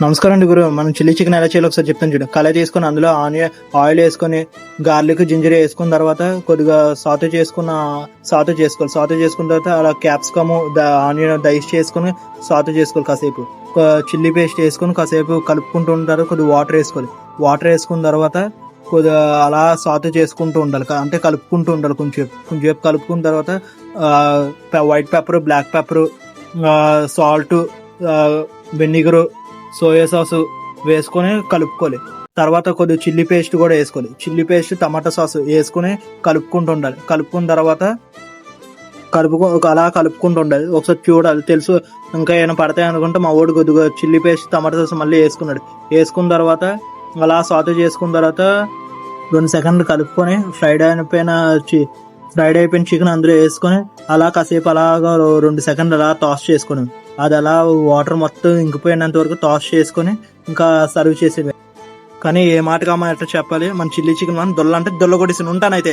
నమస్కారం అండి గురు. మనం చిల్లీ చికెన్ ఎలా చేయాలో ఒకసారి చెప్తాను చూడండి. కళాయి తీసుకొని అందులో ఆయిల్ వేసుకొని గార్లిక్ జింజర్ వేసుకున్న తర్వాత కొద్దిగా సాతే చేసుకోవాలి. సాతే చేసుకున్న తర్వాత అలా క్యాప్సికమ్ ఆనియన్ డైస్ చేసుకొని సాతే చేసుకోవాలి. కాసేపు చిల్లీ పేస్ట్ వేసుకొని కాసేపు కలుపుకుంటూ ఉంటారు. కొద్దిగా వాటర్ వేసుకున్న తర్వాత కొద్దిగా అలా సాతే చేసుకుంటూ ఉండాలి. అంటే కలుపుకుంటూ ఉండాలి. కొంచెం కలుపుకున్న తర్వాత white pepper, black pepper, salt, vinegar, soya sauce వేసుకొని కలుపుకోవాలి. తర్వాత కొద్దిగా చిల్లీ పేస్ట్ కూడా వేసుకోవాలి. చిల్లీ పేస్ట్, టమాటా సాస్ వేసుకొని కలుపుకుంటూ ఉండాలి. కలుపుకున్న తర్వాత అలా కలుపుకుంటూ ఉండాలి. ఒకసారి చూడాలి, తెలుసు ఇంకా ఏమైనా పడతాయి అనుకుంటే మా ఓడి కొద్దిగా చిల్లీ పేస్ట్, టమాటా సాస్ మళ్ళీ వేసుకున్నాడు. వేసుకున్న తర్వాత అలా సాతే చేసుకున్న తర్వాత 2 సెకండ్లు కలుపుకొని ఫ్రైడ్ అయిపోయిన చికెన్ అందులో వేసుకొని అలా కాసేపు అలాగా 2 సెకండ్లు అలా టాస్ చేసుకుని అది అలా వాటర్ మొత్తం ఇంకిపోయినంత వరకు టాస్ చేసుకొని ఇంకా సర్వ్ చేసేది. కానీ ఏ మాట కామా ఎట్లా చెప్పాలి, మన చిల్లీ చికెన్ మనం దొల్ల అంటే దొల్ల కొట్టేసి ఉంటానైతే.